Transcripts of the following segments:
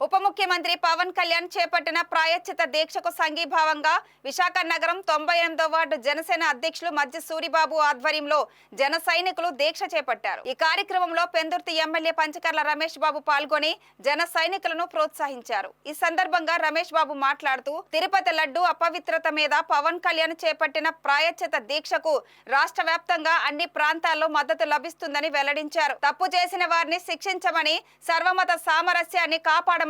ఉప ముఖ్యమంత్రి పవన్ కళ్యాణ్ చేపట్టిన ప్రాయశ్చిత దీక్షకు సంఘీభావంగా విశాఖ నగరం 98వ వార్డు జనసేన అధ్యక్షులు మధ్య సూరిబాబు ఆధ్వర్యంలో జన సైనికులు దీక్ష చేపట్టారు. ఈ కార్యక్రమంలో పెందుర్తి ఎమ్మెల్యే పంచకర్ల రమేష్ బాబు పాల్గొని జన సైనికులను ప్రోత్సహించారు. ఈ సందర్భంగా రమేష్ బాబు మాట్లాడుతూ తిరుపతి లడ్డు అపవిత్రత మీద పవన్ కళ్యాణ్ చేపట్టిన ప్రాయశ్చిత దీక్షకు రాష్ట్ర వ్యాప్తంగా అన్ని ప్రాంతాల్లో మద్దతు లభిస్తుందని వెల్లడించారు. తప్పు చేసిన వారిని శిక్షించమని, సర్వమత సామరస్యాన్ని కాపాడమని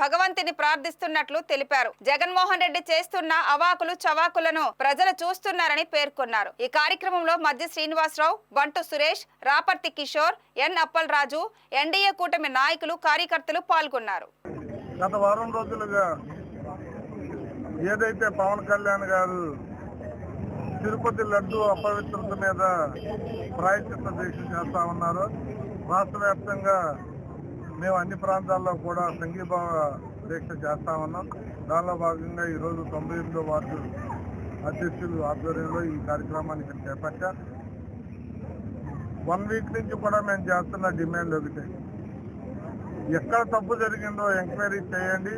భగవంతుని ప్రార్థిస్తున్నట్లు తెలిపారు. జగన్మోహన్ రెడ్డి చేస్తున్న అవాకులు చవాకులను ప్రజలు చూస్తున్నారని పేర్కొన్నారు. ఈ కార్యక్రమంలో మధ్య శ్రీనివాసరావు, బంటు సురేష్, రాపర్తి కిషోర్, ఎన్ అప్పల్ రాజు, ఎన్డీఏ కూటమి నాయకులు, కార్యకర్తలు పాల్గొన్నారు. గత వారం రోజులుగా ఏదైతే పవన్ కళ్యాణ్ గారు తిరుపతి లడ్డు అపవిత్రత మీద ప్రాయశ్చిత్త దీక్ష చేస్తా ఉన్నారో రాష్ట్ర వ్యాప్తంగా మేము అన్ని ప్రాంతాల్లో కూడా సంఘీభావ దీక్ష చేస్తా ఉన్నాం. దానిలో భాగంగా ఈరోజు 98వ వార్డు అధ్యక్షులు ఆధ్వర్యంలో ఈ కార్యక్రమాన్ని ఇక్కడ చేపట్టా. 1 వీక్ నుంచి కూడా మేము చేస్తున్న డిమాండ్ ఒకటే, ఎక్కడ తప్పు జరిగిందో ఎంక్వైరీ చేయండి,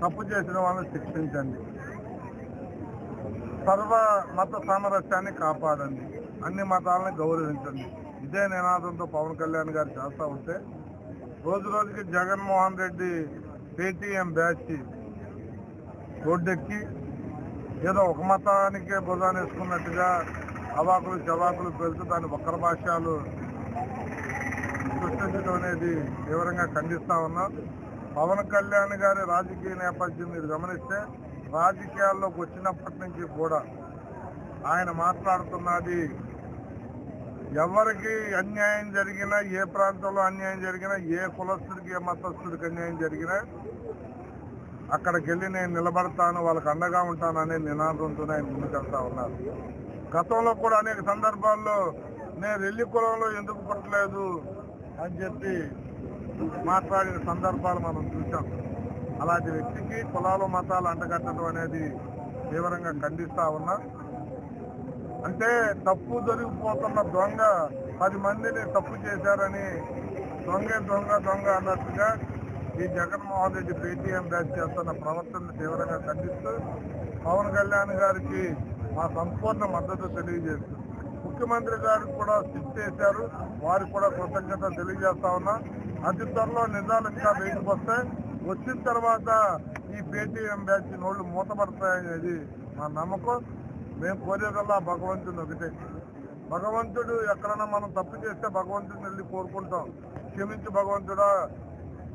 తప్పు చేసిన వాళ్ళని శిక్షించండి, సర్వ మత సామరస్యాన్ని కాపాడండి, అన్ని మతాలను గౌరవించండి. ఇదే నినాదంతో పవన్ కళ్యాణ్ గారు చేస్తూ ఉంటే రోజు రోజుకి జగన్మోహన్ రెడ్డి పేటీఎం బ్యాచ్ రోడ్డెక్కి ఏదో ఒక మతానికే భుజాన్ని వేసుకున్నట్టుగా అవాకులు చవాకులు పెడుతూ దాని వక్ర భాష్యాలు సృష్టించడం అనేది తీవ్రంగా ఖండిస్తా ఉన్నాం. పవన్ కళ్యాణ్ గారి రాజకీయ నేపథ్యం మీరు గమనిస్తే రాజకీయాల్లోకి వచ్చినప్పటి నుంచి కూడా ఆయన మాట్లాడుతున్నది ఎవరికి అన్యాయం జరిగినా, ఏ ప్రాంతంలో అన్యాయం జరిగినా, ఏ కులస్తుడికి ఏ మతస్థుడికి అన్యాయం జరిగినా అక్కడికి వెళ్ళి నేను నిలబడతాను, వాళ్ళకి అండగా ఉంటాను అనే నినాదంతోనే ఆయన ముందుకెళ్తా ఉన్నారు. గతంలో కూడా అనేక సందర్భాల్లో నేను రెల్లి కులంలో ఎందుకు పుట్టలేదు అని చెప్పి మాట్లాడిన సందర్భాలు మనం చూసాం. అలాంటి వ్యక్తికి కులాలు మతాలు అంటగట్టడం అనేది తీవ్రంగా ఖండిస్తా ఉన్నా. అంటే తప్పు దొరికిపోతున్న దొంగ 10 మందిని తప్పు చేశారని దొంగ అన్నట్టుగా ఈ జగన్మోహన్ రెడ్డి పేటీఎం బ్యాచ్ చేస్తున్న ప్రవర్తనను తీవ్రంగా ఖండిస్తూ పవన్ కళ్యాణ్ గారికి మా సంపూర్ణ మద్దతు తెలియజేస్తూ ముఖ్యమంత్రి గారికి కూడా స్టిచ్ చేశారు, వారికి కూడా కృతజ్ఞత తెలియజేస్తా ఉన్నా. అతి త్వరలో నిజాలు ఇంకా బయటకు వస్తాయి. వచ్చిన తర్వాత ఈ పేటీఎం బ్యాచ్ నోళ్లు మూతపడతాయనేది మా నమ్మకం. మేము కోరేదల్లా భగవంతుని ఒకటే, భగవంతుడు ఎక్కడన్నా మనం తప్పు చేస్తే భగవంతుడిని వెళ్ళి కోరుకుంటాం, క్షమించి భగవంతుడా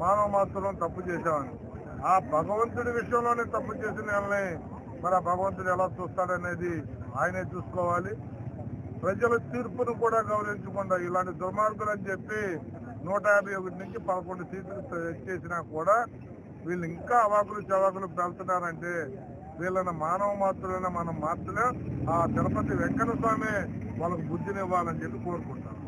మానవ మాత్రం తప్పు చేశామని. ఆ భగవంతుడి విషయంలోనే తప్పు చేసిన వాళ్ళని మరి ఆ భగవంతుడు ఎలా చూస్తాడనేది ఆయనే చూసుకోవాలి. ప్రజల తీర్పును కూడా గౌరవించకుండా ఇలాంటి దుర్మార్గులు అని చెప్పి 151 నుంచి 11 సీట్లు చేసినా కూడా వీళ్ళు ఇంకా అవాకులు చవాకులు పెళ్తున్నారంటే వీళ్ళని మానవ మాత్రులైనా మనం మార్చలేం. ఆ తిరుపతి వెంకట స్వామి వాళ్ళకు బుద్ధినివ్వాలని చెప్పి కోరుకుంటాం.